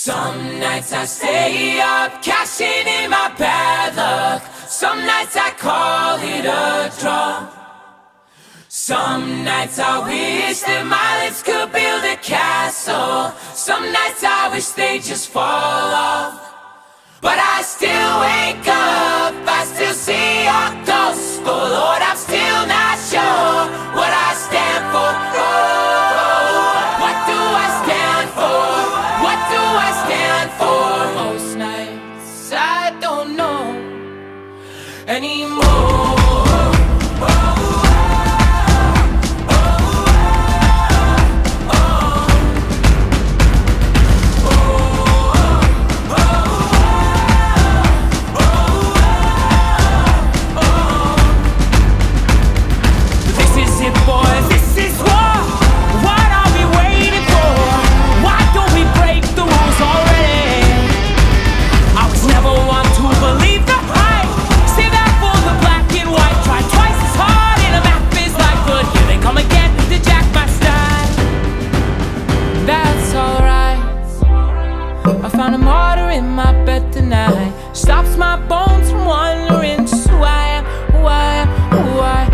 Some nights I stay up, cashing in my bad luck. Some nights I call it a draw. Some nights I wish that my lips could build a castle. Some nights I wish they just fall off. But I still wake up, I still see your ghost. Oh Lord, I'm still not sure what I stand for. Oh, what do I stand for? What do I stand for? Most nights I don't know anymore. Stops my bones from wandering just who I am, who I am, who I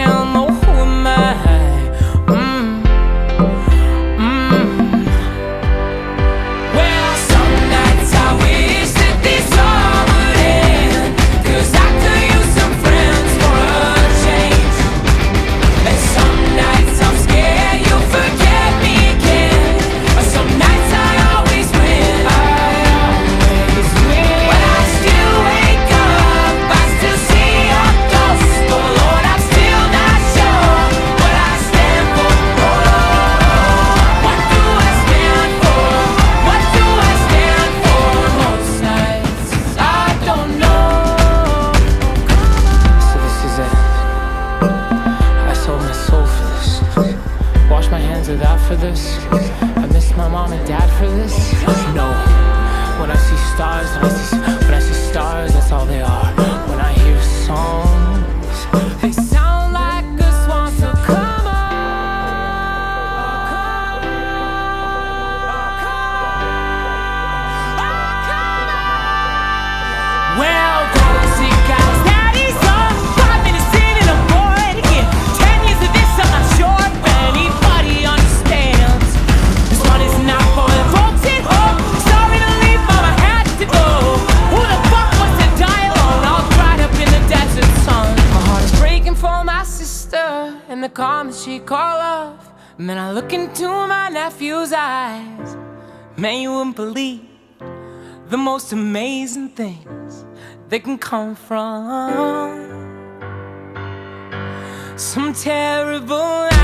am. Oh, who am I? Well, some nights I wish that this all would end, 'cause I could use some friends for a change. And some nights I'm scared you'll forget me again. Some nights I always win. For this, I miss my mom and dad for this. No, when I see stars, when I see stars, that's all they are. When I hear songs, they sound like a swan. So come on, well, those see guys, daddy's on 5 minutes in and I'm bored again. 10 years of this, I'm not sure if anybody understands. This one is not for the folks at home. Sorry to leave, mom, I had to go. Who the fuck wants to die alone, all dried up in the desert sun? My heart is breaking for my sister and the calm that she call off. And then I look into my nephew's eyes. Man, you wouldn't believe the most amazing things that can come from some terrible night.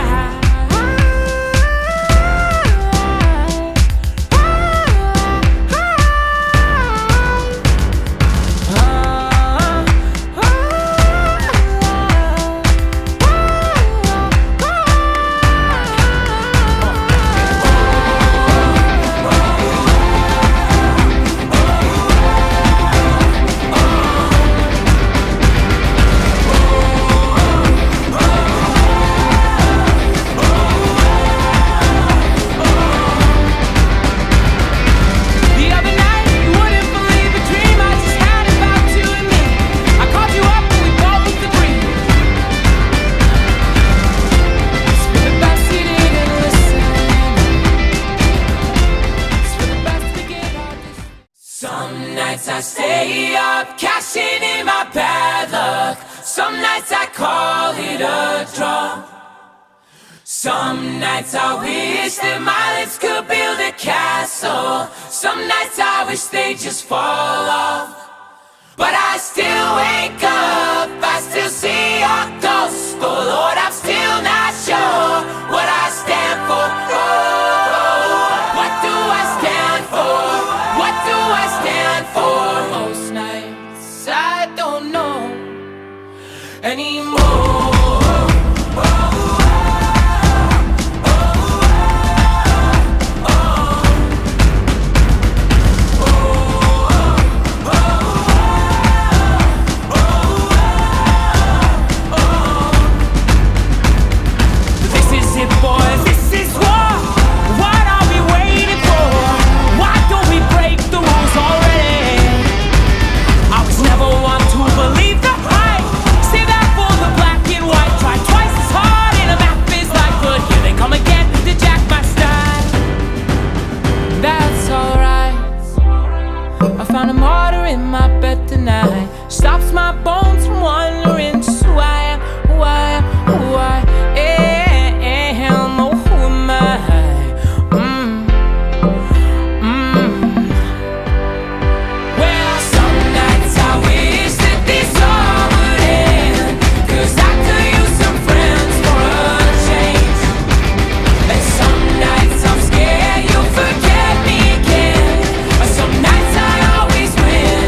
I stay up, cashing in my bad luck. Some nights I call it a draw. Some nights I wish that my lips could build a castle. Some nights I wish they just fall off. But I still wake up, I still see your ghost. Oh Lord, I'm still not sure what I stand for. Oh, what do I stand for? What do I stand for? Most nights I don't know anymore. Oh, night. Stops my bones from wandering just who I am, who I am, who I am. Oh, who am I? Well, some nights I wish that this all would end, 'cause I could use some friends for a change. And some nights I'm scared you'll forget me again. Some nights I always win.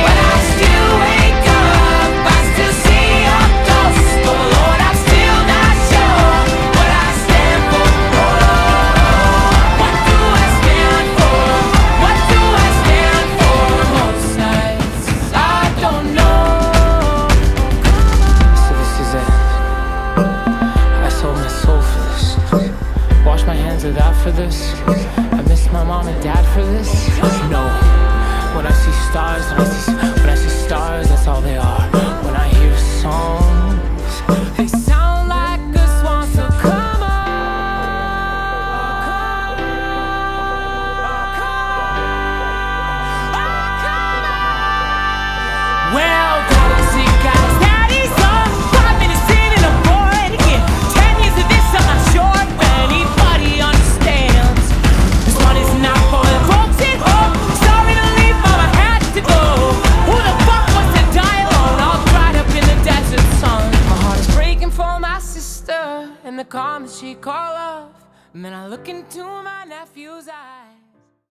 But I still wake up, I still see your ghost. Oh Lord, I'm still not sure what I stand for. What do I stand for? What do I stand for? Most nights I don't know. So this is it. I sold my soul for this. Wash my hands of that for this. I miss my mom and dad for this. No. When I see stars, when I see stars, that's all they are. When I hear songs, They sound like a swan, so come on. Well, daddy's on 5 minutes in and I'm bored again. 10 years of this, I'm not sure if anybody understands. This one is not for the folks at home. Sorry to leave, mom, I had to go. Who the fuck wants to die alone, all dried up in the desert sun? My heart is breaking for my sister and the calm that she call off. And then I look into my nephew's eyes.